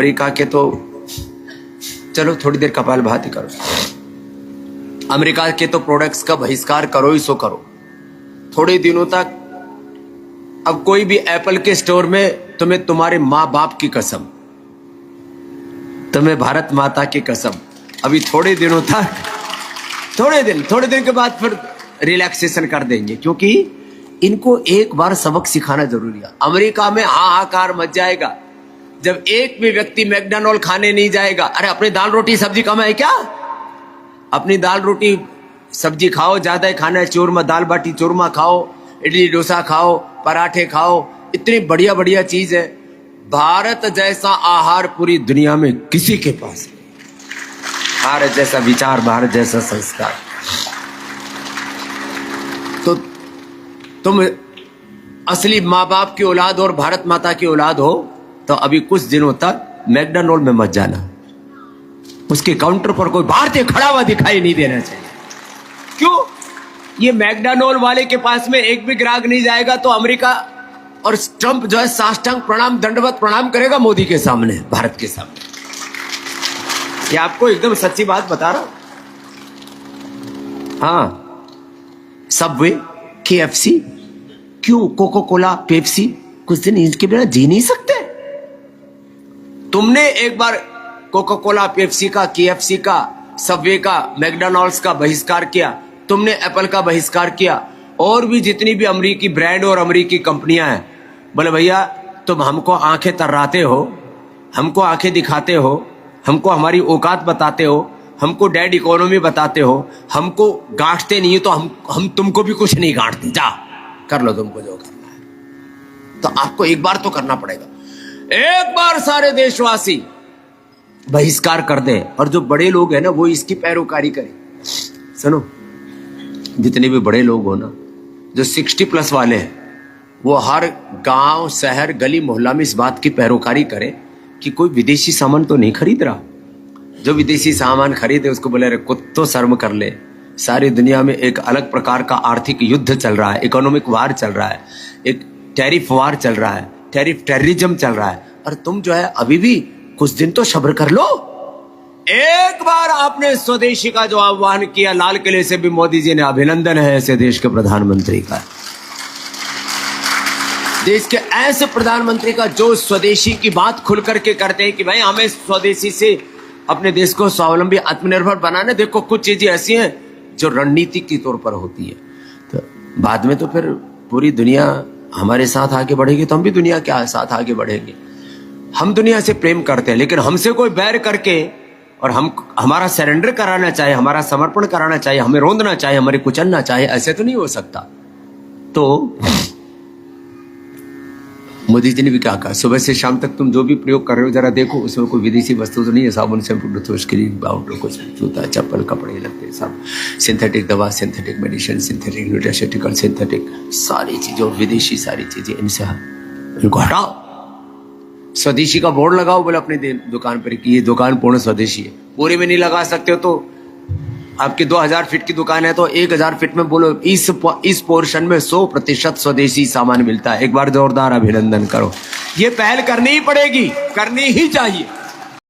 America के तो चलो थोड़ी देर कपालभाति करो, अमेरिका के तो प्रोडक्ट्स का बहिष्कार करो ही सो करो थोड़े दिनों तक। अब कोई भी एप्पल के स्टोर में तुम्हें तुम्हारे माँ बाप की कसम, तुम्हें भारत माता की कसम, अभी थोड़े दिनों तक, थोड़े दिन के बाद फिर रिलैक्सेशन कर देंगे, क्योंकि इनको एक बार सबक सिखाना जरूरी है। अमेरिका में हाहाकार मच जाएगा जब एक भी व्यक्ति मैकडॉनल्ड खाने नहीं जाएगा। अरे अपनी दाल रोटी सब्जी कम है क्या? अपनी दाल रोटी सब्जी खाओ, ज्यादा ही खाना है, चूरमा, दाल बाटी चूरमा खाओ, इडली डोसा खाओ, पराठे खाओ, इतनी बढ़िया बढ़िया चीज है। भारत जैसा आहार पूरी दुनिया में किसी के पास नहीं, भारत जैसा विचार, भारत जैसा संस्कार। तो तुम असली माँ बाप की औलाद और भारत माता की औलाद हो तो अभी कुछ दिनों तक मैकडॉनल्ड में मत जाना, उसके काउंटर पर कोई भारतीय खड़ा हुआ दिखाई नहीं देना चाहिए। क्यों? ये मैकडॉनल्ड वाले के पास में एक भी ग्राहक नहीं जाएगा तो अमेरिका और ट्रंप जो है साष्टांग प्रणाम, दंडवत प्रणाम करेगा मोदी के सामने, भारत के सामने। ये आपको एकदम सच्ची बात बता रहा हूं। हाँ, सबवे, केएफसी, क्यों कोको कोला, पेप्सी, कुछ दिन इनके बिना जी नहीं सकते। तुमने एक बार कोको कोला, पेप्सी का, केएफसी का, सबवे का, मैकडॉनल्ड्स का बहिष्कार किया, तुमने एप्पल का बहिष्कार किया, और भी जितनी भी अमेरिकी ब्रांड और अमेरिकी कंपनियां हैं। बोले भैया तुम हमको आंखें तर्राते हो, हमको आंखें दिखाते हो, हमको हमारी औकात बताते हो, हमको डेड इकोनॉमी बताते हो, हमको गांठते नहीं हो तो हम तुमको भी कुछ नहीं गांठते, जा कर लो तुमको जो करना है। तो आपको एक बार तो करना पड़ेगा, एक बार सारे देशवासी बहिष्कार कर दे, और जो बड़े लोग हैं ना वो इसकी पैरोकारी करें। सुनो, जितने भी बड़े लोग हो ना, जो 60+ वाले हैं, वो हर गांव, शहर, गली, मोहल्ला में इस बात की पैरोकारी करें कि कोई विदेशी सामान तो नहीं खरीद रहा। जो विदेशी सामान खरीदे उसको बोले रे कुत्तो शर्म कर ले, सारी दुनिया में एक अलग प्रकार का आर्थिक युद्ध चल रहा है, इकोनॉमिक वार चल रहा है, एक टैरिफ वार चल रहा है, टेररिज्म चल रहा है, और तुम जो है अभी भी कुछ दिन तो सब्र कर लो। एक बार आपने स्वदेशी का जो आह्वान किया, लाल किले से भी मोदी जी ने, अभिनंदन है ऐसे देश के प्रधानमंत्री का, देश के ऐसे प्रधानमंत्री का जो स्वदेशी की बात खुल करके करते हैं कि भाई हमें स्वदेशी से अपने देश को स्वावलंबी, आत्मनिर्भर बनाना। देखो कुछ चीजें ऐसी हैं जो रणनीति के तौर पर होती है, तो बाद में तो फिर पूरी दुनिया हमारे साथ आगे बढ़ेगी तो हम भी दुनिया के साथ आगे बढ़ेंगे। हम दुनिया से प्रेम करते हैं, लेकिन हमसे कोई बैर करके और हमारा सरेंडर कराना चाहे, हमारा समर्पण कराना चाहिए, हमें रोंदना चाहिए, हमें कुचलना चाहिए, ऐसे तो नहीं हो सकता। तो मोदी जी ने भी क्या कहा, सुबह से शाम तक तुम जो भी प्रयोग कर रहे हो जरा देखो उसमें कोई विदेशी वस्तु तो नहीं है, साबुन, शैम्पू, टूथब्रश, क्रीम, पाउडर, कुछ जूता, चप्पल, कपड़े लगते सब, सिंथेटिक दवा, synthetic medicine, synthetic nutraceutical, synthetic सारी चीजें, विदेशी सारी चीजें, इनको हटाओ। स्वदेशी का बोर्ड लगाओ बोले अपनी दुकान पर कि ये दुकान पूर्ण स्वदेशी है। पूरे में नहीं लगा सकते हो तो आपकी 2000 फीट की दुकान है तो 1000 फीट में बोलो इस पोर्शन में 100% स्वदेशी सामान मिलता है। एक बार जोरदार अभिनंदन करो। ये पहल करनी ही पड़ेगी, करनी ही चाहिए।